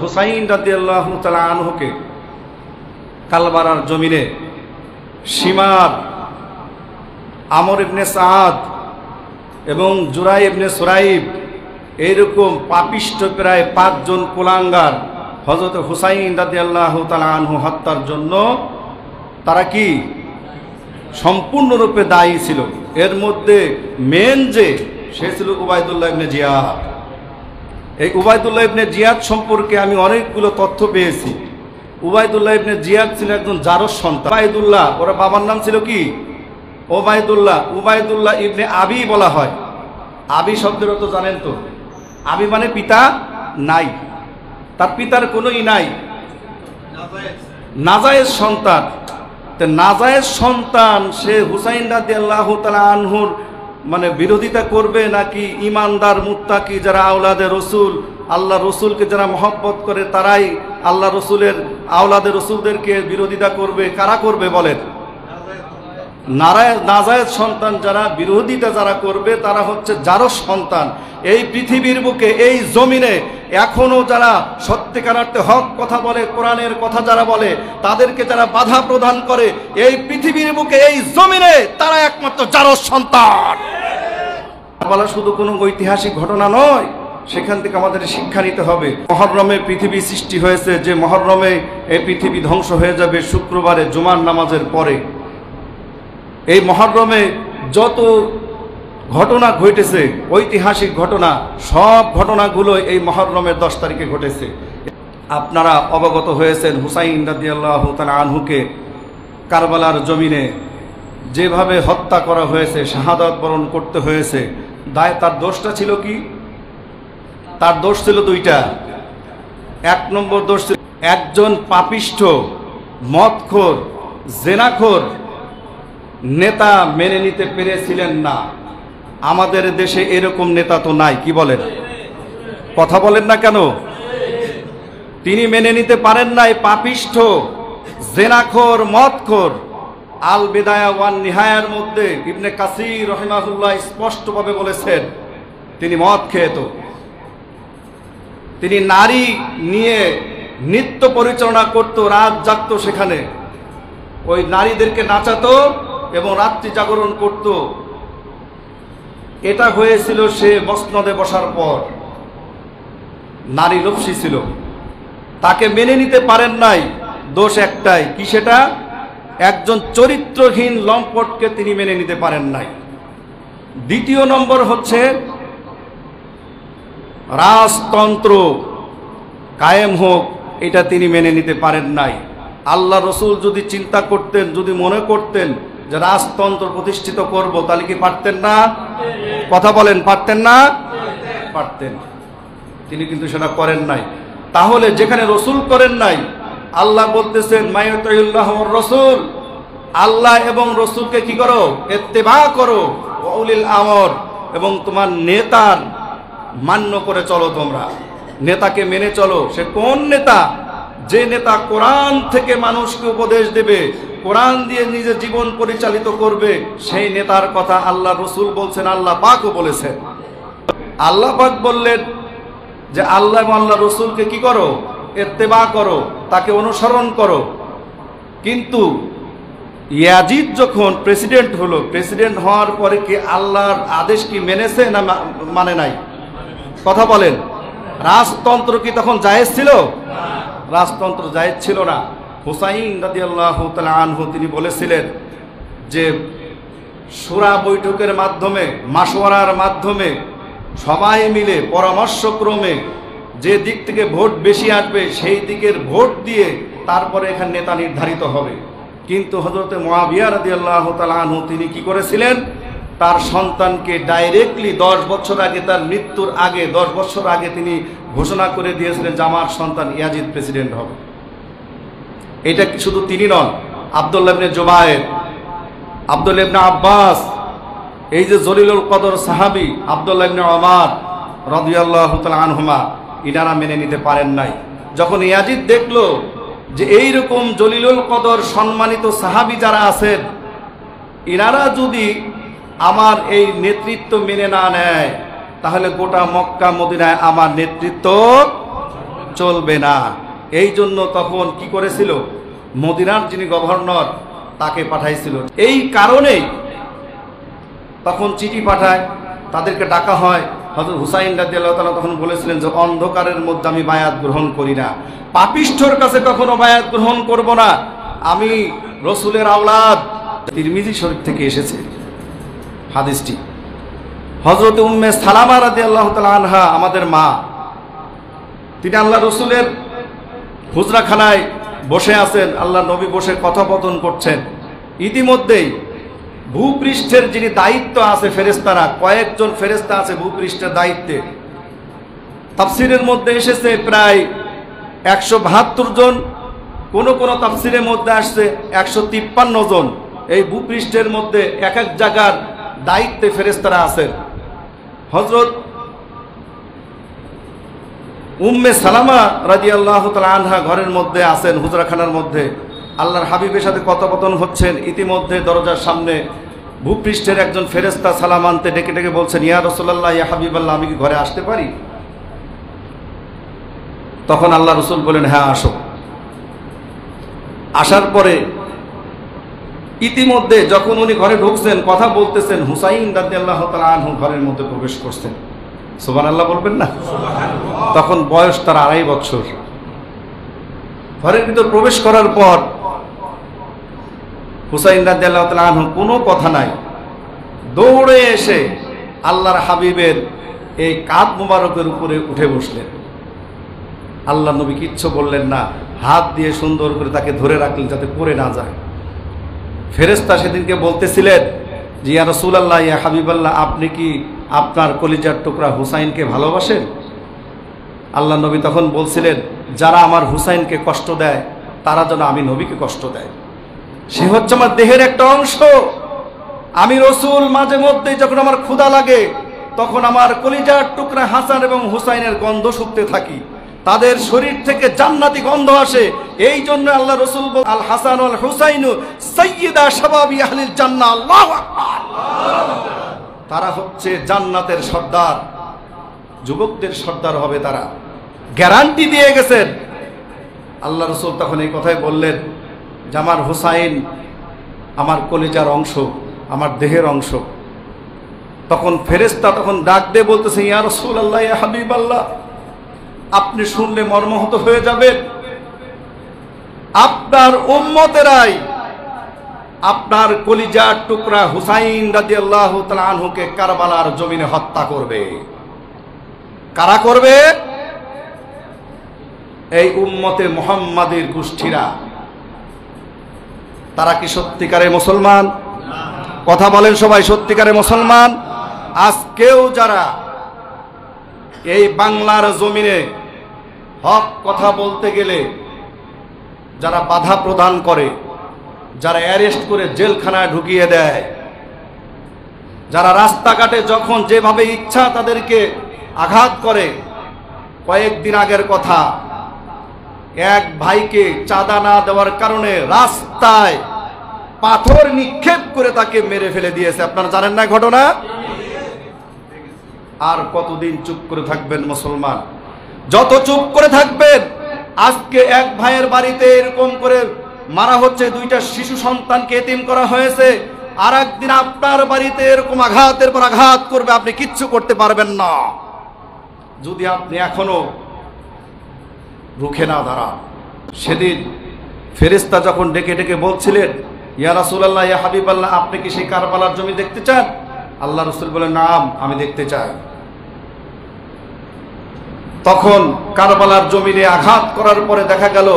হুসাইন রাদিয়াল্লাহু তাআলা আনহুকে কালবারার জমিনে শিমার, আমর ইবনে সাদ এবং জুরাই ইবনে সুরাইব এইরকম পাপিষ্ঠ প্রায় 5 জন কুলাঙ্গার হযরত হুসাইন রাদিয়াল্লাহু তাআলা আনহু হত্যার জন্য তারা কি সম্পূর্ণরূপে দায়ী ছিল। এর মধ্যে মেন যে সে ছিল উবাইদুল্লাহ ইবনে জিয়াদ। এই উবাইদুল্লাহ ইবনে জিয়াদ সম্পর্কে আমি অনেকগুলো তথ্য পেয়েছি। উবাইদুল্লাহ ইবনে জিয়াদ ছিল একজন জারজ সন্তান। উবাইদুল্লাহ, ওর বাবার নাম ছিল কি? ওবাইদুল্লাহ। উবাইদুল্লাহ ইবনে আবি বলা হয়। আবি শব্দের অর্থ জানেন তো? আবি মানে পিতা নাই, তার পিতার কোনোই নাই, নাজায়েজ সন্তান। নাজায়েজ সন্তান সে হুসাইন রাদিয়াল্লাহু তাআলা আনহুর মানে বিরোধিতা করবে, নাকি ইমানদার মুত্তাকি যারা আওলাদে রসুল, আল্লাহ রসুলকে যারা মহব্বত করে তারাই আল্লাহ রসুলের আওলাদে রসুলদেরকে বিরোধিতা করবে? কারা করবে বলেন? নাজায়েজ সন্তান যারা বিরোধিতা যারা করবে তারা হচ্ছে জারজ সন্তান। এই পৃথিবীর বুকে এই জমিনে এখনো যারা সত্যিকার অর্থে হক কথা বলে, কোরআনের কথা যারা বলে, তাদেরকে যারা বাধা প্রদান করে এই পৃথিবীর বুকে এই জমিনে তারা একমাত্র জারজ সন্তান। বলা শুধু কোনো ঐতিহাসিক ঘটনা নয়, সেখান থেকে আমাদের শিক্ষা নিতে হবে। মহরমে পৃথিবী সৃষ্টি হয়েছে, যে মহরমে এই পৃথিবী ধ্বংস হয়ে যাবে শুক্রবারে জুমার নামাজের পরে। এই মহরমে যত ঘটনা ঘটেছে, ঐতিহাসিক ঘটনা, সব ঘটনাগুলো এই মহরমের 10 তারিখে ঘটেছে। আপনারা অবগত হয়েছেন হুসাইন রাদিয়াল্লাহু তাআলা আনহুকে কারবালার জমিনে যেভাবে হত্যা করা হয়েছে, শাহাদাত বরণ করতে হয়েছে। তার দোষটা ছিল কি? তার দোষ ছিল 2টা। 1 নম্বর দোষ ছিল একজন পাপিষ্ঠ, মদখোর, জেনাখোর নেতা মেনে নিতে পেরেছিলেন না। আমাদের দেশে এরকম নেতা তো নাই, কি বলেন? কথা বলেন না কেন? তিনি মেনে নিতে পারেন নাই পাপিষ্ঠ, জেনাখোর, মদখোর। আল বিদায়া ওয়ান নিহায়ার মধ্যে ইবনে কাসির রাহিমাহুল্লাহ স্পষ্টভাবে বলেছেন তিনি মদ খেত। তিনি নারী নিয়ে নৃত্য পরিচালনা করত, রাত জাগত, সেখানে ওই নারীদেরকে নাচাতো এবং রাত্রি জাগরণ করত। এটা হয়েছিল সে মসনদে বসার পর। নারী লোভী ছিল, তাকে মেনে নিতে পারেন নাই। দোষ একটাই, কি সেটা? একজন চরিত্রহীন লম্পটকে তিনি মেনে নিতে পারেন নাই। 2 নম্বর হচ্ছে রাজতন্ত্র কায়েম হোক, এটা তিনি মেনে নিতে পারেন নাই। আল্লাহ রসুল যদি চিন্তা করতেন, যদি মনে করতেন যে রাজতন্ত্র প্রতিষ্ঠিত করব, তাহলে কি পারতেন না? কথা বলেন, পারতেন না? পারতেন। তিনি কিন্তু সেটা করেন নাই। তাহলে যেখানে রসুল করেন নাই, আল্লাহ বলতেছেন মাইয়ুতিউল্লাহ ওয়ার রাসূল, আল্লাহ এবং রসুলকে কি করো? ইত্তেবা করো। উলিল আমর, এবং তোমার নেতার মান্য করে চলো। তোমরা নেতাকে মেনে চলো। সে কোন নেতা? যে নেতা কোরআন থেকে মানুষকে উপদেশ দেবে, কোরআন দিয়ে নিজের জীবন পরিচালিত করবে, সেই নেতার কথা আল্লাহ রসুল বলছেন, আল্লাহ পাকও বলেছেন। আল্লাহ পাক বললেন যে আল্লাহ এবং আল্লাহ রসুলকে কি করো? ইত্তেবা করো, তাকে অনুসরণ করো। কিন্তু ইয়াজিদ যখন প্রেসিডেন্ট হলো, প্রেসিডেন্ট হওয়ার পরে কি আল্লাহর আদেশ কি মেনেছে না মানে নাই? কথা বলেন। রাজতন্ত্র কি তখন জায়েজ ছিল? রাজতন্ত্র জায়েজ ছিল না। হুসাইন রাদিয়াল্লাহু তাআলা আনহু তিনি বলেছিলেন যে শূরা বৈঠকের মাধ্যমে, মাশওয়ারার মাধ্যমে সবাই মিলে পরামর্শক্রমে যে দিক থেকে ভোট বেশি আসবে সেই দিকের ভোট দিয়ে তারপরে এখানে নেতা নির্ধারিত হবে। কিন্তু হযরতে মুআবিয়া রাদিয়াল্লাহু তাআলা আনহু তিনি কি করেছিলেন? তার সন্তানকে ডাইরেক্টলি 10 বছর আগে, তার মৃত্যুর আগে 10 বছর আগে তিনি ঘোষণা করে দিয়েছিলেন যে আমার সন্তান ইয়াজিদ প্রেসিডেন্ট হবে। এটা শুধু তিনি নন, আব্দুল্লাহ ইবনে জুবায়ের, আব্দুল্লাহ ইবনে আব্বাস, এই যে জলিলুল কদর সাহাবী আব্দুল্লাহ ইবনে ওমর রাদিয়াল্লাহু তাআলা আনহুমা, ইনারা মেনে নিতে পারেন নাই। যখন ইয়াজিদ দেখলো যে এইরকম জলিলুল কদর সম্মানিত সাহাবী যারা আছেন, ইনারা যদি আমার এই নেতৃত্ব মেনে না নেয়, তাহলে গোটা মক্কা মদিনায় আমার নেতৃত্ব চলবে না। এই জন্য তখন কি করেছিল, মদিনার যিনি গভর্নর তাকে পাঠাইছিল। এই কারণেই তখন চিঠি পাঠায়, তাদেরকে ডাকা হয়। হযরত হুসাইন রাদিয়াল্লাহু তাআলা তখন বলেছিলেন যে অন্ধকারের মধ্যে আমি বায়াত গ্রহণ করি না, পাপিষ্ঠর কাছে কখনো বায়াত গ্রহণ করব না, আমি রসুলের আওলাদ। তিরমিজি শরীফ থেকে এসেছে হাদিসটি। হযরত উম্মে সালামা রাদিয়াল্লাহু তাআলা আনহা আমাদের মা, তিনি আল্লাহ রসুলের হুজরাখানায় বসে আছেন, আল্লাহ নবী বসে কথোপকথন করছেন। ইতিমধ্যেই ভূপৃষ্ঠের যিনি দায়িত্ব আছে ফেরেশতারা, কয়েকজন ফেরেশতা আছে ভূপৃষ্ঠের দায়িত্বে। তাফসিরের মধ্যে এসেছে প্রায় 172 জন, কোন কোন তাফসিরের মধ্যে আসছে 153 জন। এই ভূপৃষ্ঠের মধ্যে এক এক জায়গার দায়িত্বে ফেরেশতারা আছেন। হযরত উম্মে সালামা রাদিয়াল্লাহু তাআলা আনহা ঘরের মধ্যে আছেন, হুজরাখানার মধ্যে আল্লাহর হাবিবের সাথে কথোপকথন হচ্ছেন। ইতিমধ্যে দরজার সামনে ভূপৃষ্ঠের একজন ফেরেশতা সালাম আনতে ডেকে ডেকে বলছেন, ইয়া রাসূলুল্লাহ, ইয়া হাবিবাল্লাহ, আমি কি ঘরে আসতে পারি? তখন আল্লাহ রসুল বলেন, হ্যাঁ আসো। আসার পরে ইতিমধ্যে যখন উনি ঘরে ঢুকছেন, কথা বলতেছেন, হুসাইন রাদিয়াল্লাহু তাআলা আনহু ঘরের মধ্যে প্রবেশ করছেন। সুবহানাল্লাহ বলবেন না? তখন বয়স তার 2.5 বছর। ঘরের ভিতর প্রবেশ করার পর হুসাইন রাদিয়াল্লাহু তাআলা আনহু কোনো কথা নাই, দৌড়ে এসে আল্লাহর হাবিবের এই কাঁধ মোবারকের উপরে উঠে বসলেন। আল্লাহ নবী কিচ্ছু বললেন না, হাত দিয়ে সুন্দর করে তাকে ধরে রাখলেন যাতে পড়ে না যায়। ফেরেশতা সেদিনকে বলতেছিলেন যে ইয়া রাসূলুল্লাহ, ইয়া হাবিবাল্লাহ, আপনি কি আপনার কলিজার টুকরা হুসাইনকে ভালোবাসেন? আল্লাহ নবী তখন বলছিলেন, যারা আমার হুসাইনকে কষ্ট দেয় তারা যেন আমি নবীকে কষ্ট দেয়। সে হচ্ছে আমার দেহের একটা অংশ। আমি রসুল মাঝে মধ্যে যখন আমার ক্ষুধা লাগে তখন আমার কলিজার টুকরা হাসান এবং হুসাইনের গন্ধ শুকতে থাকি, তাদের শরীর থেকে জান্নাতি গন্ধ আসে। এই জন্য আল্লাহ রসুল আল হাসান আল হুসাইন সাইয়্যিদা শাবাবি আহলিল জান্নাহ, আল্লাহু আকবার। তারা হচ্ছে জান্নাতের সর্দার, যুবকদের সর্দার হবে তারা, গ্যারান্টি দিয়ে গেছেন। আল্লাহ রসুল তখন এই কথাই বললেন যে আমার হুসাইন আমার কলিজার অংশ, আমার দেহের অংশ। তখন ফেরেশতা তখন ডাক দিয়ে বলতেছে, ইয়া রাসূলুল্লাহ, ইয়া হাবিবাল্লাহ, আপনি শুনলে মর্মাহত হয়ে যাবেন। আপনার উম্মতেরাই আপনার কলিজার টুকরা হুসাইন রাদিয়াল্লাহু তাআলা আনহুকে কারবালার জমিনে হত্যা করবে। কারা করবে? এই উম্মতে মুহাম্মাদের গোষ্ঠীরা। তারা কি সত্যিকারে মুসলমান? কথা বলেন সবাই, সত্যিকারে মুসলমান? আজকেও যারা এই বাংলার জমিনে হক কথা বলতে গেলে যারা বাধা প্রদান করে, যারা অ্যারেস্ট করে জেলখানায় ঢুকিয়ে দেয়, যারা রাস্তাঘাটে যখন যেভাবে ইচ্ছা তাদেরকে আঘাত করে। কয়েকদিন আগের কথা, এক ভাইকে চাঁদা না দেওয়ার কারণে রাস্তায় পাথর নিক্ষেপ করে তাকে মেরে ফেলে দিয়েছে। আপনারা জানেন না ঘটনা? আর কতদিন চুপ করে থাকবেন মুসলমান? যত চুপ করে থাকবেন, আজকে এক ভাইয়ের বাড়িতে এরকম করে মারা হচ্ছে, 2টা শিশু সন্তানকে এতিম করা হয়েছে, আর একদিন আপনার বাড়িতে এরকম আঘাতের পর আঘাত করবে, আপনি কিচ্ছু করতে পারবেন না যদি আপনি এখনো রুখে না দাঁড়ান। সেদিন ফেরেশতা যখন ডেকে ডেকে বলছিলেন, ইয়া রাসূলুল্লাহ, ইয়া হাবিবাল্লাহ, আপনি কি সেই কারবালার জমি দেখতে চান? আল্লাহ রাসূল বলেন, নাম, আমি দেখতে চাই। তখন কারবালার জমিনে আঘাত করার পরে দেখা গেল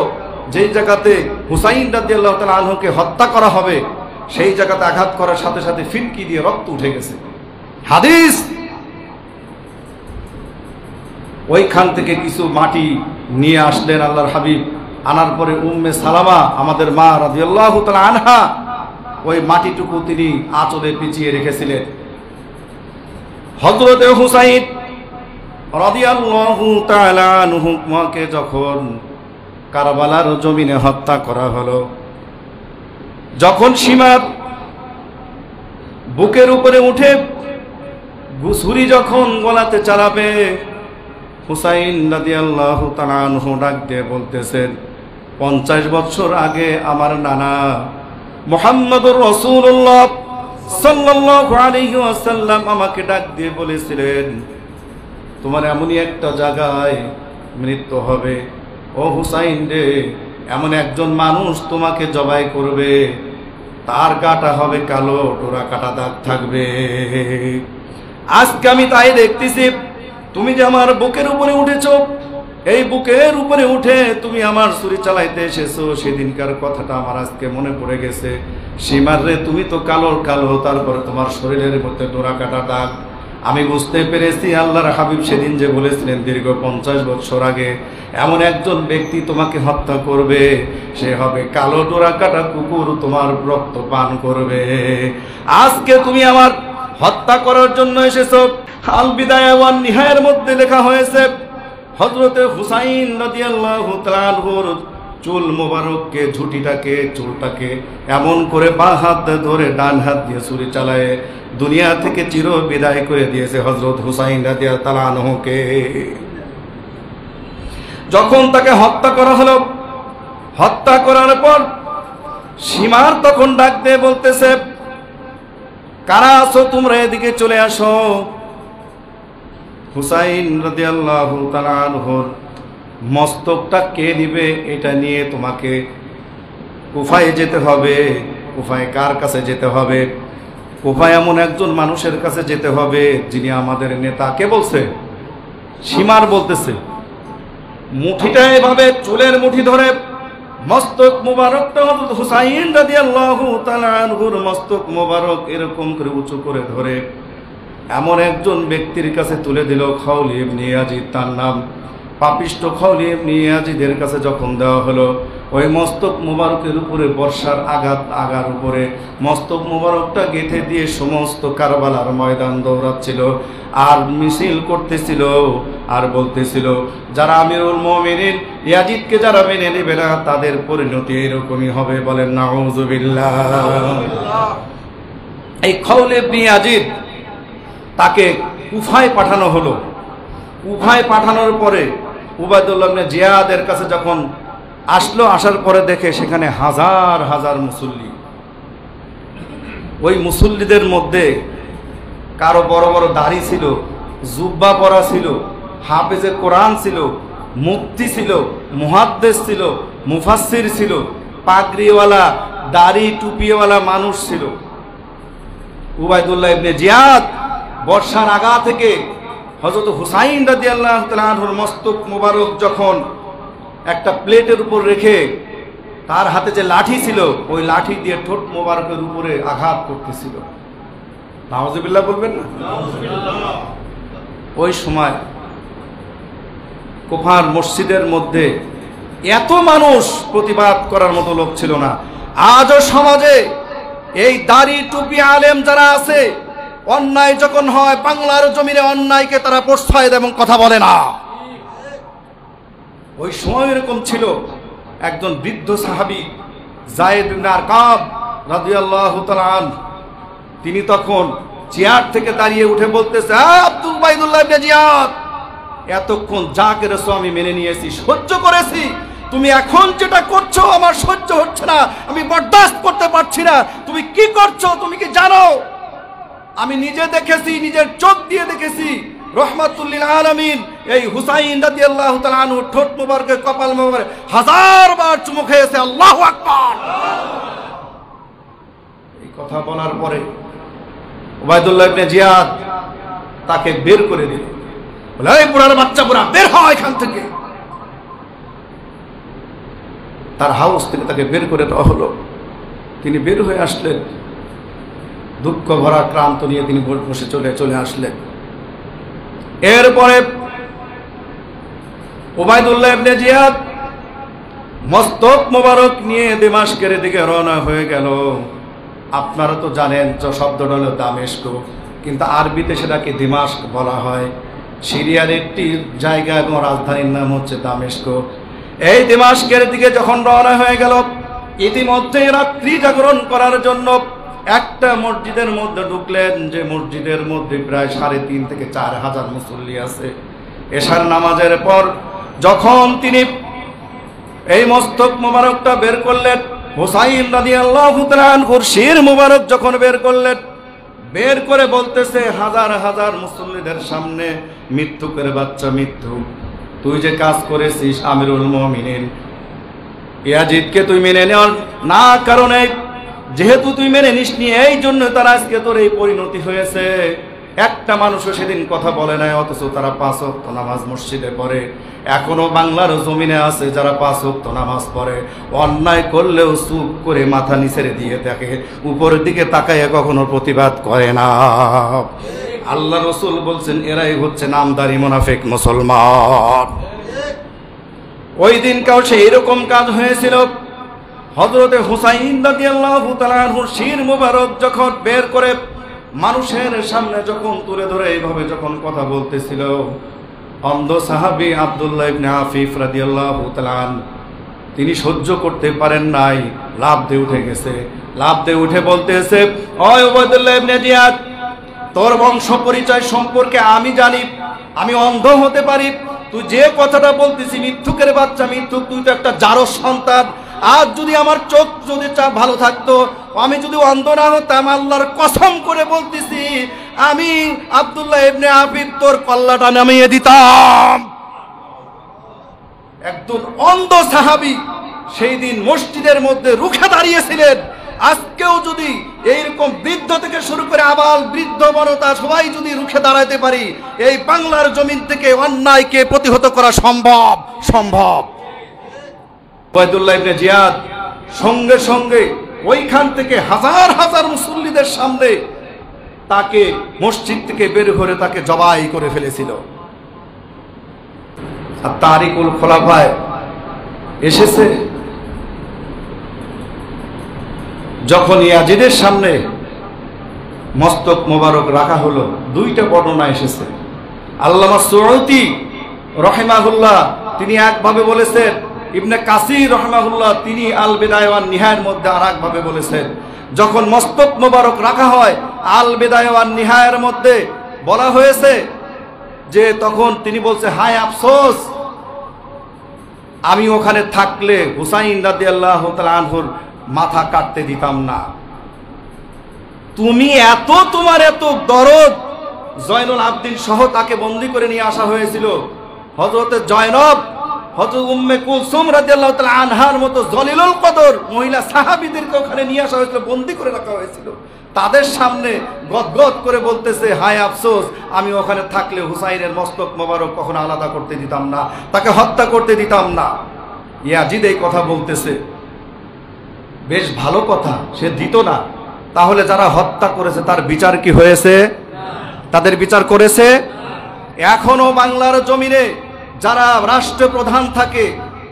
যেই জায়গাতে হুসাইন রাদিয়াল্লাহু তাআলা আনহুকে হত্যা করা হবে সেই জায়গাতে আঘাত করার সাথে সাথে ফিনকি দিয়ে রক্ত উঠে গেছে। হাদিস। ওইখান থেকে কিছু মাটি নিয়ে আসলেন আল্লাহর হাবিব। আনার পরে উম্মে সালামা আমাদের মা রাদিয়াল্লাহু তাআলা আনহা ওই মাটিটুকু তিনি আঁচলে পিছিয়ে রেখেছিলেন। হযরত হুসাইন রাদিয়াল্লাহু তাআলা আনহুকে যখন কারবালার জমিনে হত্যা করা হলো, যখন সীমার বুকের উপরে উঠে ছুরি যখন গলাতে চালাবে, হুসাইন রাদিয়াল্লাহু তাআলা আনহু ডাক দিয়ে বলতেছেন, 50 বছর আগে আমার নানা মুহাম্মদুর রাসূলুল্লাহ সাল্লাল্লাহু আলাইহি ওয়াসাল্লাম আমাকে ডাক দিয়ে বলেছিলেন, তোমার এমনই একটা জায়গায় মৃত্যু হবে, ও হুসাইন রে, এমন একজন মানুষ তোমাকে জবাই করবে, তার গাটা হবে কালো, ডোরা কাটা দাগ থাকবে। আজকে আমি তাই দেখতেছি, তুমি যে আমার বুকের উপরে উঠেছো, এই বুকের উপরে উঠে তুমি আমার ছুরি চালাইতে এসেছো, সেদিনকার কথাটা আমার আজকে মনে পড়ে গেছে। সীমার রে, তুমি তো কালো কালো, তারপরে তোমার শরীরের মধ্যে ডোরা কাটা দাগ। আমি বুঝতে পেরেছি আল্লাহর হাবিব সেদিন যে বলেছিলেন দীর্ঘ 50 বছর আগে এমন একজন ব্যক্তি তোমাকে হত্যা করবে, সে হবে কালো ডোরা কাটা কুকুর, তোমার রক্ত পান করবে। আজকে তুমি আমার হত্যা করার জন্য এসেছো। আল বিদায়া ওয়ান নিহায়ার মধ্যে লেখা হয়েছে, হযরতে হুসাইন রাদিয়াল্লাহু তাআলা আনহুর চুল মোবারককে, ঝুঁটিটাকে, চুলটাকে এমন করে বা হাত ধরে ডান হাত দিয়ে ছুরি চালায় দুনিয়া থেকে চির বিদায় করে দিয়েছে হযরত হুসাইন রাদিয়াল্লাহু তাআলা আনহুকে। যখন তাকে হত্যা করা হলো, হত্যা করার পর সীমার তখন ডাক দিয়ে বলতেছে, কারা আছো তোমরা, এদিকে চলে আসো। হুসাইন রাদিয়াল্লাহু তাআলা আনহুর মস্তকটা কে নিবে, এটা নিয়ে তোমাকে কুফায় যেতে হবে। কুফায় কার কাছে যেতে হবে? কুফায় এমন একজন মানুষের কাছে যেতে হবে যিনি আমাদের নেতা। কে বলছে? সীমার বলতেছে। মুঠিটা এভাবে চুলের মুঠি ধরে মস্তক মুবারকটা হযরত হুসাইন রাদিয়াল্লাহু তাআলা আনহুর মস্তক মুবারক এরকম করে উঁচু করে ধরে এমন একজন ব্যক্তির কাছে তুলে দিল, খাওলি ইবনে ইয়াজিদ তার নাম। পাপিষ্ট খাওলি ইবনে ইয়াজিদের কাছে যখন দেওয়া হলো, ওই মস্তক মুবারকের উপরে বর্ষার আগার উপরে মস্তক মুবারকটা গেঁথে দিয়ে সমস্ত কারবালার ময়দান দৌড়াচ্ছিল আর মিছিল করতেছিল আর বলতেছিল, যারা আমিরুল মুমিনিন ইয়াজিদকে যারা মেনে নেবে না তাদের পরিণতি এরকমই হবে। বলেন নাউযুবিল্লাহ। এই খাওলি ইবনে ইয়াজিদ তাকে কুফায় পাঠানো হলো। কুফায় পাঠানোর পরে উবাইদুল্লাহ ইবনে জিয়াদের কাছে যখন আসলো, আসার পরে দেখে সেখানে হাজার হাজার মুসল্লি। ওই মুসল্লিদের মধ্যে কারো বড় বড় দাড়ি ছিল, জুব্বা পরা ছিল, হাফেজে কোরআন ছিল, মুফতি ছিল, মুহাদ্দিস ছিল, মুফাসসির ছিল, পাগড়িওয়ালা দাড়ি টুপিওয়ালা মানুষ ছিল। উবাইদুল্লাহ ইবনে জিয়াদ বর্ষার আগা থেকে হযরত হুসাইন রাদিয়াল্লাহু তাআলা আনহুর মস্তক মোবারক যখন একটা প্লেটের উপর রেখে তার হাতে যে লাঠি ছিল ওই লাঠি দিয়ে ঠোঁট মোবারকের উপরে আঘাত করতেছিল। নাউযুবিল্লাহ বলবেন না? ওই সময় কুফার মসজিদের মধ্যে এত মানুষ প্রতিবাদ করার মতো লোক ছিল না। আজও সমাজে এই দাড়ি টুপি আলেম যারা আছে, অন্যায় যখন হয় বাংলার জমিনে অন্যায়কে তারা প্রশ্রয় দেয় এবং কথা বলে না। ওই সময় এরকম ছিল। একজন বৃদ্ধ সাহাবী যায়েদ ইবনে আরকাম রাদিয়াল্লাহু তাআলা আনহু, তিনি তখন চেয়ার থেকে দাঁড়িয়ে উঠে বলতেছে, আব্দুল বাইদুল্লাহ ইবনে জিয়াদ, এতক্ষণ যা করেছো আমি মেনে নিয়েছি, সহ্য করেছি, তুমি এখন যেটা করছো আমার সহ্য হচ্ছে না, আমি বরদাস্ত করতে পারছি না। তুমি কি করছো তুমি কি জানো? আমি নিজে দেখেছি, নিজের চোখ দিয়ে দেখেছি। রহমাতুল লিল আলামিন এই হুসাইন রাদিয়াল্লাহু তাআলা আনহু ঠোঁট মোবারকে, কপাল মোবারকে হাজার বার চুমু খেয়েছে। আল্লাহু আকবার। এই কথা বলার পরে উবাইদুল্লাহ ইবনে জিয়াদ তাকে বের করে দিল। বলে, এই বুড়ার বাচ্চা, বুড়া বের হ এখান থেকে। তার হাউস থেকে তাকে বের করে দেওয়া হলো। তিনি বের হয়ে আসলেন, দুঃখ ভরা ক্রান্ত নিয়ে তিনি বসে চলে আসলেন। এরপরে উবাইদুল্লাহ ইবনে জিয়াদ মস্তক মোবারক নিয়ে দামেস্কের দিকে রওনা হয়ে গেল। আপনারা তো জানেন যে শব্দটা হলো দামেস্ক, কিন্তু আরবিতে সেটাকে দিমাস্ক বলা হয়। সিরিয়ার একটি জায়গা এবং রাজধানীর নাম হচ্ছে দামেস্ক। এই দামেস্কের দিকে যখন রওনা হয়ে গেল, ইতিমধ্যে রাত্রি জাগরণ করার জন্য একটা মসজিদের মধ্যে ঢুকলেন, যে মসজিদের মধ্যে প্রায় 3.5 থেকে 4 হাজার মুসল্লি আছে। এশার নামাজের পর যখন তিনি এই মস্তক মোবারকটা বের করলেন, হুসাইন রাদিয়াল্লাহু তাআলা আনহুর শির মোবারক যখন বের করলেন, বের করে বলতেছে হাজার হাজার মুসল্লিদের সামনে, মৃত্যুকের বাচ্চা মৃত্যু, তুই যে কাজ করেছিস আমিরুল মুমিনিন ইয়াজিদকে তুই মেনে নেওয়ার না কারণে, যেহেতু তুই মেনে নিসনি এই জন্য তার আজকে তোর এই পরিণতি হয়েছে। একটা মানুষও সেদিন কথা বলে নাই, অথচ তারা 5 ওয়াক্ত নামাজ মসজিদে পড়ে। এখনো বাংলার জমিনে আছে যারা 5 ওয়াক্ত নামাজ পড়ে, অন্যায় করলেও চুপ করে মাথা নিচের দিয়ে থাকে, উপরের দিকে তাকাইয়ে কখনো প্রতিবাদ করে না। আল্লাহ রসুল বলছেন এরাই হচ্ছে নামদারি মুনাফিক মুসলমান। ওই দিনকাও সে এরকম কাজ হয়েছিল। হযরতে হুসাইন রাদিয়াল্লাহু তাআলা আনহুর শির মুবারক যখন বের করে মানুষের সামনে যখন তুলে ধরে এইভাবে যখন কথা বলতেছিল, অন্ধ সাহাবী আব্দুল্লাহ ইবনে আফিফ রাদিয়াল্লাহু তাআলা তিনি সহ্য করতে পারেন নাই, লাফ দিয়ে উঠে গেছে। লাফ দিয়ে উঠে বলতেছে, ওই উবাইদুল্লাহ ইবনে জিয়াদ, তোর বংশ পরিচয় সম্পর্কে আমি জানি, আমি অন্ধ হতে পারি, তুই যে কথাটা বলতেছি মিথ্যুকের বাচ্চা মিথ্যুক, তুই তো একটা জারজ সন্তান। আজ যদি আমার চোখ যদি ভালো থাকতো, আমি যদি অন্ধ না হতাম, আল্লাহর কসম করে বলতেছি আমি আব্দুল্লাহ ইবনে আফিফ তোর কল্লাটা নামিয়ে দিতাম। একজন অন্ধ সাহাবী সেই দিন মসজিদের মধ্যে রুখে দাঁড়িয়েছিলেন। আজকেও যদি এইরকম বৃদ্ধ থেকে শুরু করে আবাল বৃদ্ধ বনতা সবাই যদি রুখে দাঁড়াতে পারি, এই বাংলার জমিন থেকে অন্যায়কে প্রতিহত করা সম্ভব। উবাইদুল্লাহ ইবনে জিয়াদ সঙ্গে সঙ্গে ওইখান থেকে হাজার হাজার মুসল্লিদের সামনে তাকে মসজিদ থেকে বের করে তাকে জবাই করে ফেলেছিল। আর তারিকুল খোলাফায় এসেছে, যখন ইয়াজিদের সামনে মস্তক মোবারক রাখা হলো, 2টা বর্ণনা এসেছে। আল্লামা সুয়ুতি রাহিমাহুল্লাহ তিনি একভাবে বলেছেন, ইবনে কাসির রাহিমাহুল্লাহ তিনি আল বিদায়া ওয়ান নিহায়ার মধ্যে আরেকভাবে বলেছেন। যখন মস্তক মোবারক রাখা হয়, আল বিদায়া ওয়ান নিহায়ার মধ্যে বলা হয়েছে যে তখন তিনি বলছে, হায় আফসোস, আমি ওখানে থাকলে হুসাইন রাদিয়াল্লাহু তাআলা আনহুর মাথা কাটতে দিতাম না। তুমি তোমার এত দরদ। জয়নুল আবদিন সহ তাকে বন্দী করে নিয়ে আসা হয়েছিল। হযরতে জয়নব, হযরত উম্মে কুলসুম রাদিয়াল্লাহু তাআলা আনহার মতো জলিলুল কদর মহিলা সাহাবীদেরকে ওখানে নিয়ে আসা হয়েছিল, বন্দী করে রাখা হয়েছিল। তাদের সামনে গদগদ করে বলতেছে, হায় আফসোস, আমি ওখানে থাকলে হুসাইনের মস্তক মোবারক কখনো আলাদা করতে দিতাম না, তাকে হত্যা করতে দিতাম না। ইয়াজিদ এই কথা বলতেছে, বেশ ভালো কথা, সে দিত না। তাহলে যারা হত্যা করেছে তার বিচার কি হয়েছে? তাদের বিচার করেছে? এখনো বাংলার জমিনে যারা রাষ্ট্রপ্রধান থাকে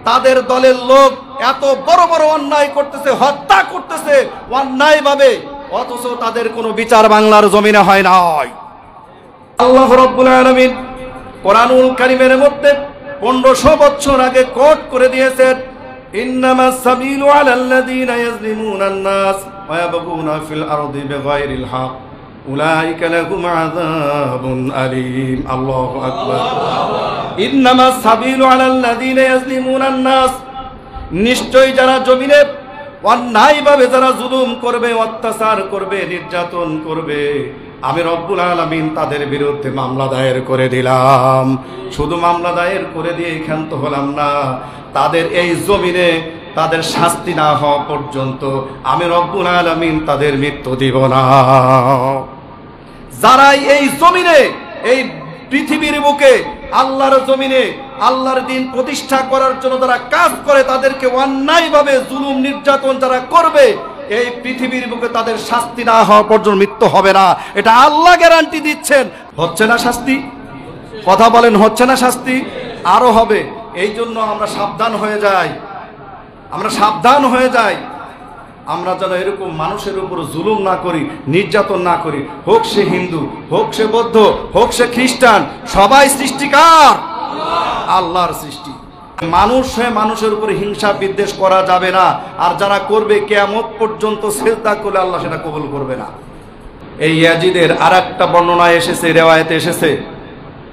তাদের দলের লোক এত বড় বড় অন্যায় করতেছে, হত্যা করতেছে অন্যায়ভাবে, অথচ তাদের কোনো বিচার বাংলার জমিনে হয় নাই। আল্লাহ রাব্বুল আলামিন কোরআনুল কারীমের মধ্যে 1500 বছর আগে কোট করে দিয়েছেন, ইন্নামাস সাবিলু আলাল্লাযীনা ইয়াজলিমুনান নাস ওয়া ইয়াবগুনা ফিল আরদি বিগাইরিল হক উলাইকা লাহুম আযাবুন আলীম। আল্লাহু আকবার। ইন্নামাস সাবিলু আলাল্লাযীনা ইয়াজলিমুনান নাস, নিশ্চয়ই যারা জমিনে অন্যায়ভাবে যারা জুলুম করবে, অত্যাচার করবে, নির্যাতন করবে, আমি রব্বুল আলামিন তাদের বিরুদ্ধে মামলা দায়ের করে দিলাম। শুধু মামলা দায়ের করে দিয়ে ক্ষান্ত হলাম না, তাদের এই জমিনে তাদের শাস্তি না হওয়া পর্যন্ত আমি রব্বুল আলামিন তাদের মৃত্যু দিব না। যারা এই জমিনে, এই পৃথিবীর বুকে আল্লাহর জমিনে আল্লাহর দিন প্রতিষ্ঠা করার জন্য যারা কাজ করে, তাদেরকে অন্যায়ভাবে জুলুম নির্যাতন যারা করবে, এই পৃথিবীর বুকে তাদের শাস্তি না হওয়া পর্যন্ত মৃত্যু হবে না। এটা আল্লাহ গ্যারান্টি দিচ্ছেন। হচ্ছে না শাস্তি? কথা বলেন, হচ্ছে না শাস্তি? আরো হবে। এই জন্য আমরা সাবধান হয়ে যাই, আমরা যেন এরকম মানুষের উপর জুলুম না করি, নির্যাতন না করি। হোক সে হিন্দু, হোক সে বৌদ্ধ, হোক সে খ্রিস্টান, সবাই সৃষ্টিকার, আল্লাহর সৃষ্টি। মানুষ হয়ে মানুষের উপর হিংসা বিদ্বেষ করা যাবে না। আর যারা করবে, কিয়ামত পর্যন্ত সিজদা করলে আল্লাহ সেটা কবুল করবে না। এই ইয়াজিদের আরেকটা বর্ণনা এসেছে, রিওয়ায়েতে এসেছে,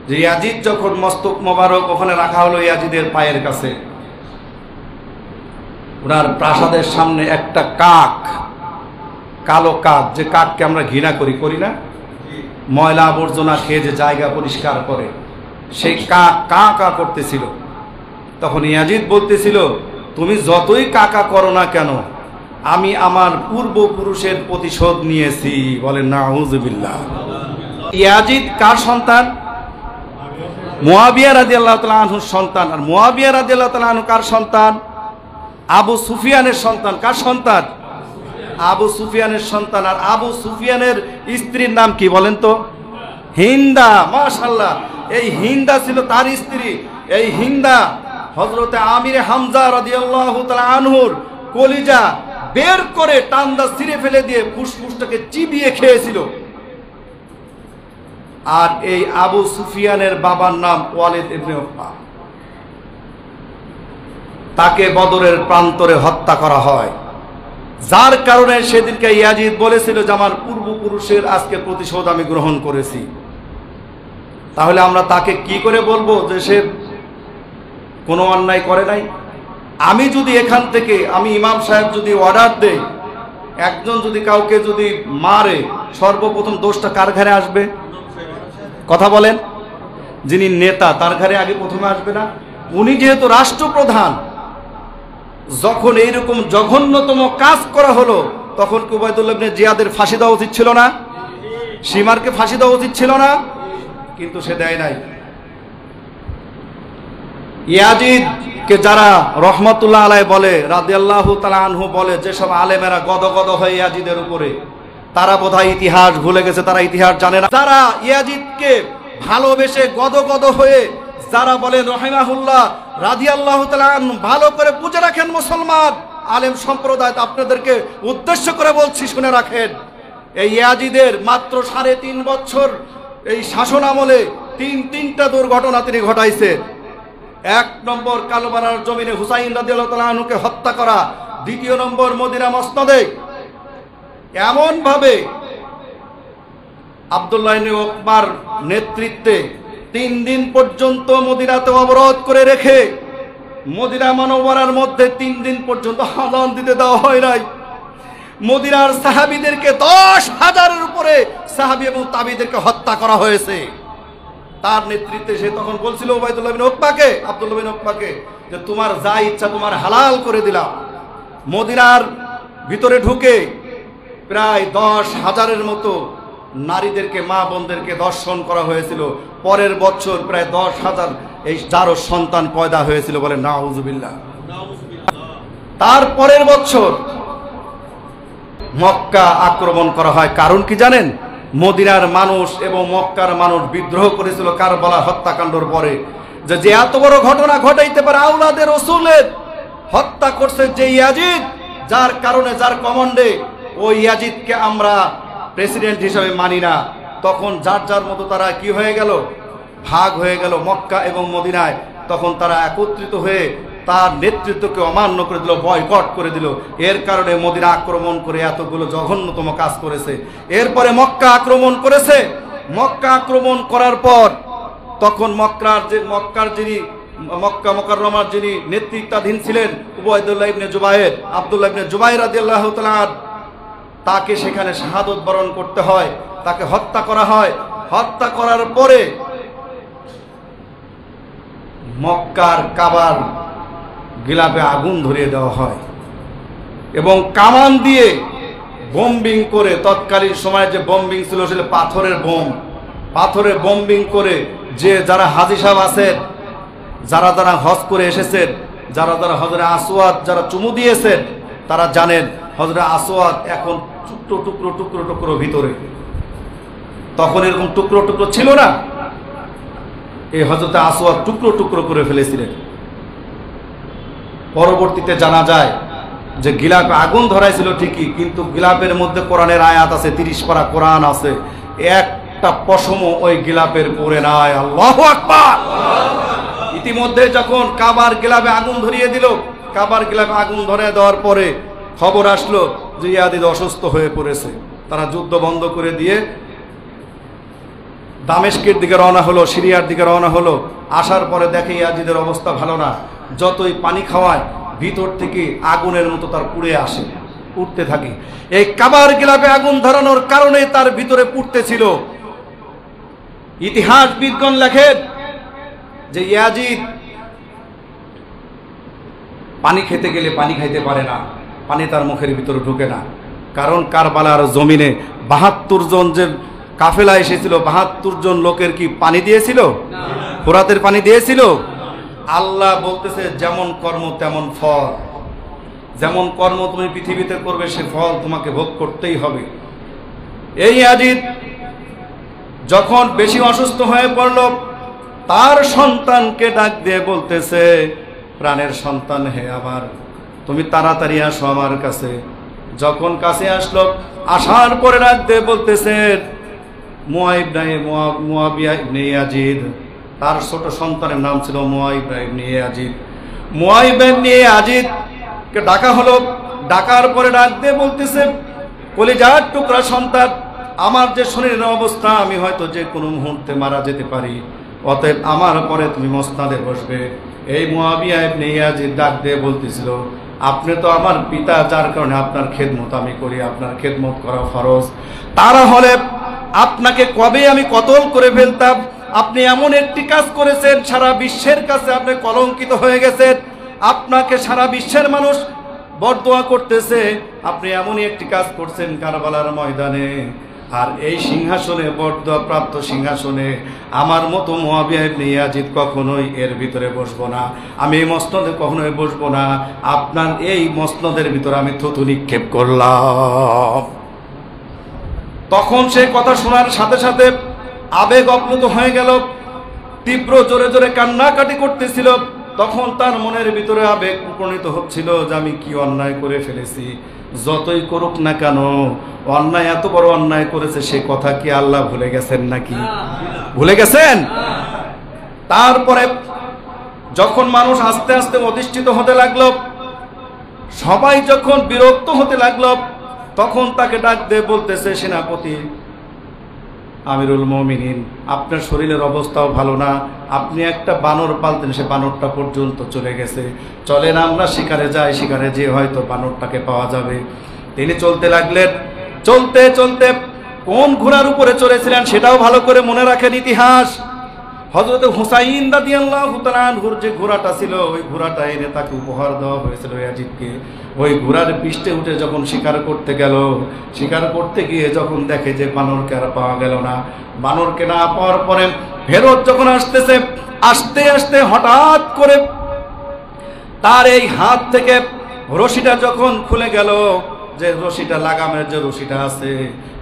যে ইয়াজিদ যখন মস্তক মোবারক ওখানে রাখা হলো ইয়াজিদের পায়ের কাছে, ওনার প্রাসাদের সামনে একটা কাক, কালো কাক, যে কাককে আমরা ঘৃণা করি, করি না? ময়লা আবর্জনা খেয়ে যে জায়গা পরিষ্কার করে, সেই কাক কা কা করতেছিল। তখন ইয়াজিদ বলতেছিল, তুমি যতই কাকা করো না কেন, আমি আমার পূর্বপুরুষের প্রতিশোধ নিয়েছি। বলেন নাউযুবিল্লাহ। ইয়াজিদ কার সন্তান? মুয়াবিয়া রাদিয়াল্লাহু তাআলা আনহুর সন্তান। আর মুয়াবিয়া রাদিয়াল্লাহু তাআলা আনহু কার সন্তান? আবু সুফিয়ানের সন্তান। কার সন্তান? আবু সুফিয়ানের সন্তান। আর আবু সুফিয়ানের স্ত্রীর নাম কি বলেন তো? হিন্দা। মাশাআল্লাহ, এই হিন্দা ছিল তার স্ত্রী। এই হিন্দা হযরতে আমির হামজা রাদিয়াল্লাহু তাআলা আনহুর কলিজা বের করে টান্দা ছিঁড়ে ফেলে দিয়ে ফুসফুসটাকে চিবিয়ে খেয়েছিল। আর এই আবু সুফিয়ানের বাবার নাম ওয়ালিদ ইবনে উকবা। তাকে বদরের প্রান্তরে হত্যা করা হয়, যার কারণে সেদিনকে ইয়াজিদ বলেছিল যে আমার পূর্বপুরুষের আজকে প্রতিশোধ আমি গ্রহণ করেছি। তাহলে আমরা তাকে কি করে বলবো যে সে কোনো অন্যায় করে নাই? আমি যদি এখান থেকে, আমি ইমাম সাহেব যদি অর্ডার দেই, একজন যদি কাউকে যদি মারে, সর্বপ্রথম দোষটা কার ঘাড়ে আসবে? কথা বলেন। যিনি নেতা তার ঘাড়ে আগে প্রথমে আসবে না? উনি যেহেতু রাষ্ট্রপ্রধান, যখন এইরকম জঘন্যতম কাজ করা হলো, তখন কি উবাইদুল্লাহ ইবনে জিয়াদের ফাঁসি দেওয়া উচিত ছিল না? সীমারকে ফাঁসি দেওয়া উচিত ছিল না? কিন্তু সে দেয় নাই। ইয়াজিদকে যারা রহমতুল্লাহ আলাইহি বলে, রাদিয়াল্লাহু তাআলা আনহু বলে, যেসব আলেমেরা গদগদ হয় ইয়াজিদের উপরে, তারা বোধহয় ইতিহাস ভুলে গেছে, তারা ইতিহাস জানে না। যারা ইয়াজিদকে ভালোবেসে গদগদ হয়ে যারা বলেন রহিমাহুল্লাহ রাদিয়াল্লাহু তাআলা আনহু, ভালো করে বুঝে রাখেন মুসলমান আলেম সম্প্রদায়, আপনাদেরকে উদ্দেশ্য করে বলছি, শুনে রাখেন। এই ইয়াজিদের মাত্র 3.5 বছর এই শাসন আমলে তিনটা দুর্ঘটনা তিনি ঘটাইছেন। 1 নম্বর কালবালার জমিনে হুসাইন রাদিয়াল্লাহু তাআলা আনহুকে হত্যা করা। 2 নম্বর মদিনা মসনদে এমন ভাবে আব্দুল্লাহ ইবনে উকবার নেতৃত্বে 3 দিন পর্যন্ত মদিনাতে অবরোধ করে রেখে মদিনা মানবরার মধ্যে 3 দিন পর্যন্ত আযান দিতে দেওয়া হয় নাই। মদিনার সাহাবীদেরকে 10,000-এর উপরে সাহাবী এবং তাবিঈদেরকে হত্যা করা হয়েছে। তার নেতৃত্বে সে তখন বলছিল উবাইদুল্লাহ ইবনে উকবাকে, আব্দুল্লাহ ইবনে উকবাকে, যে তোমার যা ইচ্ছা তোমার হালাল করে দিলাম। মদিনার ভিতরে ঢুকে প্রায় 10,000-এর মতো নারীদেরকে, মা বোনদেরকে দর্শন করা হয়েছিল। পরের বছর প্রায় 10,000 এই যারও সন্তান পয়দা হয়েছিল। বলে নাউযুবিল্লাহ। তার পরের বছর মক্কা আক্রমণ করা হয়। কারণ কি জানেন? মদিনার মানুষ এবং মক্কার মানুষ বিদ্রোহ করেছিল কারবালা হত্যাকাণ্ডের পরে, যে এত বড় ঘটনা ঘটাইতে পারে, আওলাদে রাসূলের হত্যা করছে যে ইয়াজিদ, যার কারণে, যার কমান্ডে ওই ইয়াজিদকে আমরা প্রেসিডেন্ট হিসেবে মানি না। তখন যার যার মতো তারা কি হয়ে গেল? ভাগ হয়ে গেল মক্কা এবং মদিনায়। তখন তারা একত্রিত হয়ে তার নেতৃত্বকে অমান্য করে দিল, বয়কট করে দিল। এর কারণে মদিনা আক্রমণ করে এতগুলো জঘন্যতম কাজ করেছে। এরপরে মক্কা আক্রমণ করেছে। মক্কা আক্রমণ করার পর তখন মক্কার যিনি মক্কা মুকাররমার যিনি নেতৃত্বাধীন ছিলেন উবাইদুল্লাহ ইবনে জুবায়ের, আব্দুল্লাহ ইবনে জুবায়ের রাদিয়াল্লাহু তাআলা, তাকে সেখানে শাহাদত বরণ করতে হয়, তাকে হত্যা করা হয়। হত্যা করার পরে মক্কার কাবার গিলাপে আগুন ধরিয়ে দেওয়া হয় এবং কামান দিয়ে বোম্বিং করে, তৎকালীন সময়ে যে বোম্বিং ছিল সেটা পাথরের বোম্বিং করে, যে যারা হাজী সাহেব আছেন, যারা হজ করে এসেছেন, যারা হজরে আসওয়াদ যারা চুমু দিয়েছেন, তারা জানেন হজরে আসওয়াদ এখন টুকরো ভিতরে। তখন এরকম টুকরো ছিল না। এই হজরতে আসওয়াদ টুকরো করে ফেলেছিলেন। পরবর্তীতে জানা যায় যে গিলাপে আগুন ধরাইছিল ঠিকই, কিন্তু গিলাপের মধ্যে কোরআনের আয়াত আছে, 30 পারা কোরআন আছে, একটা পশমও ওই গিলাপের পড়ে নাই। আল্লাহু আকবার। ইতিমধ্যে যখন কাবার গিলাপে আগুন ধরিয়ে দিল, কাবার গিলাপে আগুন ধরিয়ে দেওয়ার পরে খবর আসলো যে ইয়াজিদ অসুস্থ হয়ে পড়েছে। তারা যুদ্ধ বন্ধ করে দিয়ে দামেস্কের দিকে রওনা হলো, সিরিয়ার দিকে রওনা হলো। আসার পরে দেখে ইয়াজিদের অবস্থা ভালো না, যতই পানি খাওয়ায় ভিতর থেকে আগুনের মতো তার পুড়ে আসে, উঠতে থাকে। এই কাবার গিলাফে আগুন ধরানোর কারণে তার ভিতরে পুড়তেছিল। ইতিহাসবিদগণ লেখেন যে ইয়াজিদ পানি খেতে গেলে পানি খাইতে পারে না, পানি তার মুখের ভিতরে ঢুকে না। কারণ কারবালার জমিনে ৭২ জন যে কাফেলা এসেছিল, ৭২ জন লোকের কি পানি দিয়েছিল? ফোরাতের পানি দিয়েছিল? আল্লাহ বলতেছে যেমন কর্ম তেমন ফল। যেমন কর্ম তুমি পৃথিবীতে করবে সে ফল তোমাকে ভোগ করতেই হবে। এই ইয়াজিদ যখন বেশি অসুস্থ হয়ে পড়ল, তার সন্তানকে ডাক দিয়ে বলতেছে, প্রাণের সন্তান হে আমার, তুমি তাড়াতাড়ি আসো আমার কাছে। যখন কাছে আসলো, আসার পরে ডাক দিয়ে বলতেছে, মুয়াবিয়া ইবনে ইয়াজিদ, তার ছোট সন্তানের নাম ছিল মুয়াবিয়া ইবনে ইয়াজিদ। মুয়াবিয়া ইবনে ইয়াজিদকে ডাকা হলো। ডাকার পরে ডাক দিয়ে বলতেছে, কলিজার টুকরা সন্তান, আমার যে শরীরের অবস্থা, আমি হয়তো যে কোনো মুহূর্তে মারা যেতে পারি, অতএব আমার পরে তুমি মসনাদে বসবে। এই মুয়াবিয়া ইবনে ইয়াজিদ ডাক দিয়ে বলতেছিল, আপনি তো আমার পিতা, যার কারণে আপনার খেদমত আমি করি, আপনার খেদমত করা ফরজ। তারা হলে আপনাকে কবে আমি কতল করে ফেলতাম। আপনি এমন একটি কাজ করেছেন, সারা বিশ্বের কাছে আপনি কলঙ্কিত হয়ে গেছেন। আপনাকে সারা বিশ্বের মানুষ বরদোয়া করতেছে। আপনি এমনই একটি কাজ করছেন কারবালার ময়দানে। আর এই সিংহাসনে, বরদোয়া প্রাপ্ত সিংহাসনে আমার মতো মুয়াবিয়া ইবনে ইয়াজিদ কখনোই এর ভিতরে বসবো না। আমি এই মসনদে কখনোই বসবো না। আপনার এই মসনদের ভিতরে আমি থুতু নিক্ষেপ করলাম। তখন সেই কথা শোনার সাথে সাথে আবেগ আপ্লুত হয়ে গেল, তীব্র জোরে জোরে কান্নাকাটি করতেছিল। তখন তার মনের ভিতরে আবেগ উপনীত হচ্ছিল যে আমি কি অন্যায় করে ফেলেছি। যতই করুক না কেন, অন্যায়, এত বড় অন্যায় করেছে, সে কথা কি আল্লাহ ভুলে গেছেন নাকি? ভুলে গেছেন? তারপরে যখন মানুষ আস্তে আস্তে অধিষ্ঠিত হতে লাগলো, সবাই যখন বিরক্ত হতে লাগলো, তখন তাকে ডাক দিয়ে বলতেছে, সেনাপতি আমিরুল মুমিনিন, আপনার শরীরের অবস্থাও ভালো না, আপনি একটা বানর পালতেন, সে বানরটা পর্যন্ত চলে গেছে, চলেন আমরা শিকারে যাই, শিকারে যেয়ে হয়তো বানরটাকে পাওয়া যাবে। তিনি চলতে লাগলেন। চলতে চলতে কোন ঘোড়ার উপরে চলেছিলেন সেটাও ভালো করে মনে রাখেন ইতিহাস। হযরত হুসাইন রাদিয়াল্লাহু তাআলা আনহুর যে ঘোড়াটা ছিল, ওই ঘোড়াটা এনে তাকে উপহার দেওয়া হয়েছিল ইয়াজিদকে। ওই ঘোড়ার পৃষ্ঠে উঠে যখন শিকার করতে গেল, শিকার করতে গিয়ে যখন দেখে যে বানরকে আর পাওয়া গেল না, বানরকে না পাওয়ার পরে ফেরত যখন আসতেছে, আস্তে আস্তে হঠাৎ করে তার এই হাত থেকে রশিটা যখন খুলে গেল, যে রশিটা, লাগামের যে রশিটা আছে,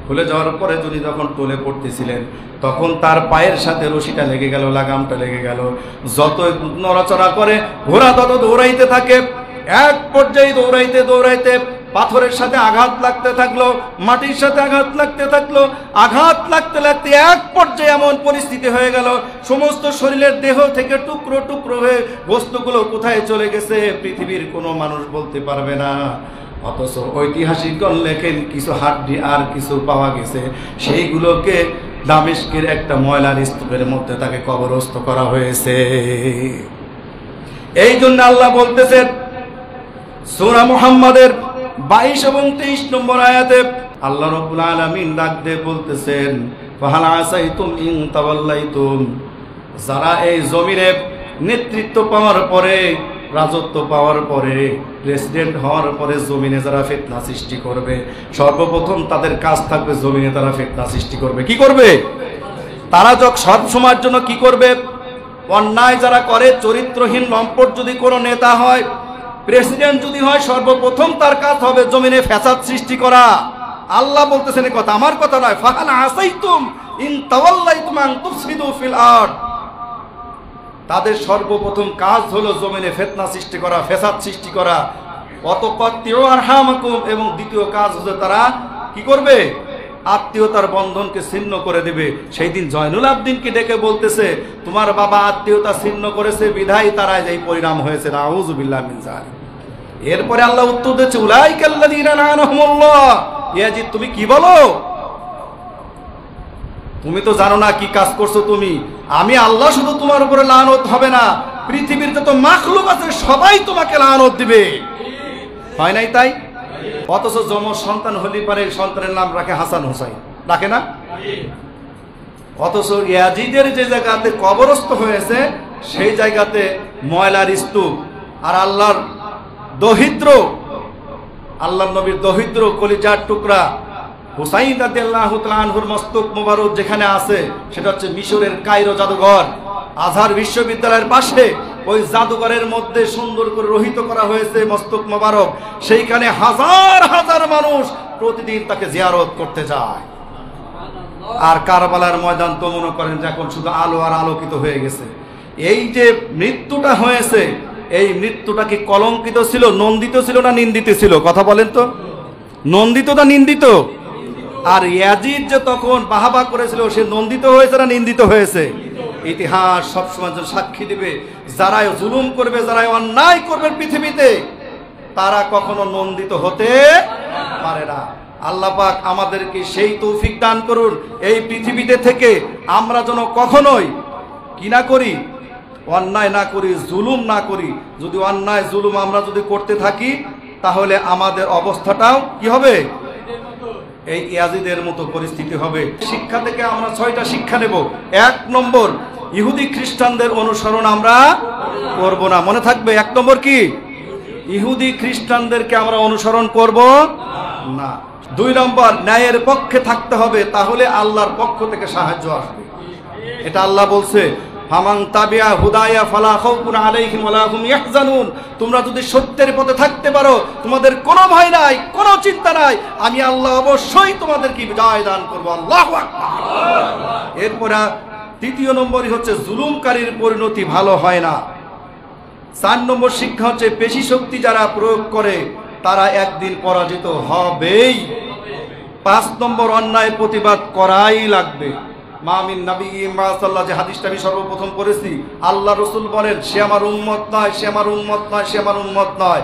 খুলে যাওয়ার পরে যদি যখন টলে পড়তেছিলেন, তখন তার পায়ের সাথে রশিটা লেগে গেল, লাগামটা লেগে গেল। যত নড়াচড়া করে ঘোড়া তত দৌড়াইতে থাকে। এক পর্যায়ে দৌড়াইতে দৌড়াইতে পাথরের সাথে আঘাত লাগতে থাকলো, মাটির সাথে আঘাত লাগতে থাকলো। আঘাত লাগতে লাগতে এক পর্যায়ে এমন পরিস্থিতি হয়ে গেল, সমস্ত শরীরের দেহ থেকে টুকরো টুকরো হয়ে বস্তুগুলো কোথায় চলে গেছে পৃথিবীর কোনো মানুষ বলতে পারবে না। অথচ ঐতিহাসিকগণ লেখেন কিছু হাড্ডি আর কিছু পাওয়া গেছে, সেইগুলোকে দামেস্কের একটা ময়লার স্তূপের মধ্যে তাকে কবরস্থ করা হয়েছে। এই জন্য আল্লাহ বলতেছেন সূরা মুহাম্মাদের 22 এবং 23 নম্বর আয়াতে আল্লাহ রাব্বুল আলামিন ডাক দিয়ে বলতেছেন, ফাহাল আসাইতুম ইন তাওয়াল্লাইতুম, যারা এই জমিনে নেতৃত্ব পাওয়ার পরে, রাজত্ব পাওয়ার পরে, প্রেসিডেন্ট হওয়ার পরে জমিনে যারা ফিতনা সৃষ্টি করবে, সর্বপ্রথম তাদের কাজ থাকবে জমিনে তারা ফিতনা সৃষ্টি করবে। কি করবে তারা? সব সময়ের জন্য কি করবে? অন্যায় যারা করে, চরিত্রহীন লম্পট যদি কোনো নেতা হয়, প্রেসিডেন্ট যদি হয়, সর্বপ্রথম তার কাজ হবে জমিনে ফ্যাসাদ সৃষ্টি করা। আল্লাহ বলতেছেন এই কথা, আমার কথা নয়। ফাহাল আসাইতুম ইন তাওয়াল্লাইতুম আন তুফসিদু ফিল আরদ, তাদের সর্বপ্রথম কাজ হলো জমিনে ফিতনা সৃষ্টি করা, ফ্যাসাদ সৃষ্টি করা। ওয়াতাকাত্তিউ আরহামাকুম, এবং দ্বিতীয় কাজ হলো তারা কি করবে? আত্মীয়তার বন্ধনকে ছিন্ন করে দেবে। সেই দিন জয়নুল আবদিনকে ডেকে বলতেছে, তোমার বাবা আত্মীয়তা ছিন্ন করেছে বিধায় তারা এই পরিণাম হয়েছে। নাউযু বিল্লাহি মিন যালিক। এরপরে আল্লাহ উত্তর দিচ্ছে, উলাইকাল্লাযীনা লানাহুমুল্লাহ। ইয়াজিদ তুমি কি বলো? তুমি তো জানো না কি কাজ করছো তুমি। আমি আল্লাহ শুধু তোমার উপরে লানত হবে না, পৃথিবীর যত মাখলুক আছে সবাই তোমাকে লানত দিবে। হয় নাই তাই? অথচ যমজ সন্তান হলি পারে সন্তানের নাম রাখে হাসান হোসাইন, রাখে না? অথচ ইয়াজিদের যে জায়গাতে কবরস্থ হয়েছে সেই জায়গাতে ময়লার স্তূপ আর আল্লাহর দহিদ্র, আল্লাহর নবীর দহিদ্র কলিজার টুকরা হুসাইন রাদিয়াল্লাহু তাআলা আনহুর মস্তক মোবারক যেখানে আছে সেটা হচ্ছে মিশরের কায়রো জাদুঘর, আজহার বিশ্ববিদ্যালয়ের পাশে। ওই জাদুঘরের মধ্যে সুন্দর করে রহিত করা হয়েছে মস্তক মোবারক। সেইখানে হাজার হাজার মানুষ প্রতিদিন তাকে জিয়ারত করতে যায়। আর কারবালার ময়দান তো মনে করেন যে এখন শুধু আলো আর আলোকিত হয়ে গেছে। এই যে মৃত্যুটা হয়েছে, এই মৃত্যুটা কি কলঙ্কিত ছিল, নন্দিত ছিল না নিন্দিত ছিল? কথা বলেন তো, নন্দিত না নিন্দিত? আর ইয়াজিদ যে তখন বাহাবা করেছিল সে নন্দিত হয়েছে না নিন্দিত হয়েছে? ইতিহাস সবসময় সাক্ষী দিবে, যারাই জুলুম করবে, যারাই অন্যায় করবে পৃথিবীতে, তারা কখনো নন্দিত হতে পারে না। আল্লাহ পাক আমাদেরকে সেই তৌফিক দান করুন, এই পৃথিবীতে থেকে আমরা যেন কখনোই কি না করি, অন্যায় না করি, জুলুম না করি। যদি অন্যায় জুলুম আমরা যদি করতে থাকি তাহলে আমাদের অবস্থাটাও কি হবে? এই ইয়াজিদের মতো পরিস্থিতি হবে। শিক্ষা থেকে আমরা 6টা শিক্ষা নেব। 1 নম্বর, ইহুদি খ্রিস্টানদের অনুসরণ আমরা করব না। মনে থাকবে 1 নম্বর কি? ইহুদি খ্রিস্টানদেরকে আমরা অনুসরণ করব না। 2 নম্বর, ন্যায়ের পক্ষে থাকতে হবে, তাহলে আল্লাহর পক্ষ থেকে সাহায্য আসবে। এটা আল্লাহ বলছে, ফামান তাবিয়া হুদায়া ফালা খাউফুন আলাইহিম ওয়ালা হুম ইয়াহজানুন। তোমরা যদি সত্যের পথে থাকতে পারো তোমাদের কোনো ভয় নাই, কোনো চিন্তা নাই, আমি আল্লাহ অবশ্যই তোমাদেরকে বিজয় দান করব। আল্লাহু আকবার। এরপর 3 নম্বরই হচ্ছে জুলুমকারীর পরিণতি ভালো হয় না। 4 নম্বর শিক্ষা হচ্ছে পেশি শক্তি যারা প্রয়োগ করে তারা একদিন পরাজিত হবেই। 5 নম্বর, অন্যায় প্রতিবাদ করাই লাগবে। মামিন নবী মাসাল্লাহ, যে হাদিসটা আমি সর্বপ্রথম পড়েছি, আল্লাহ রসুল বলেন সে আমার উম্মত নয়, সে আমার উম্মত নয়, সে আমার উম্মত নয়।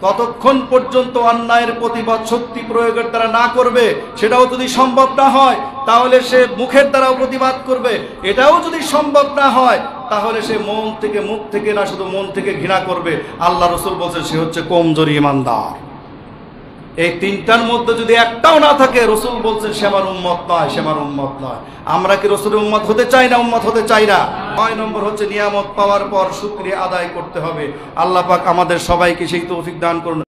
ততক্ষণ পর্যন্ত অন্যায়ের প্রতিবাদ শক্তি প্রয়োগের দ্বারা না করবে, সেটাও যদি সম্ভব না হয় তাহলে সে মুখের দ্বারাও প্রতিবাদ করবে। এটাও যদি সম্ভব না হয় তাহলে সে মন থেকে, মুখ থেকে না, শুধু মন থেকে ঘৃণা করবে। আল্লাহ রসুল বলছে সে হচ্ছে কমজোরি ইমানদার। এই 3টার মধ্যে যদি একটাও না থাকে, রসুল বলছেন সে আমার উম্মত নয়, সে আমার উম্মত নয়। আমরা কি রসুলের উম্মত হতে চাই না? উম্মত হতে চাই না। 9 নম্বর হচ্ছে নিয়ামত পাওয়ার পর শুকরিয়া আদায় করতে হবে। আল্লাহ পাক আমাদের সবাইকে সেই তৌফিক দান করুন।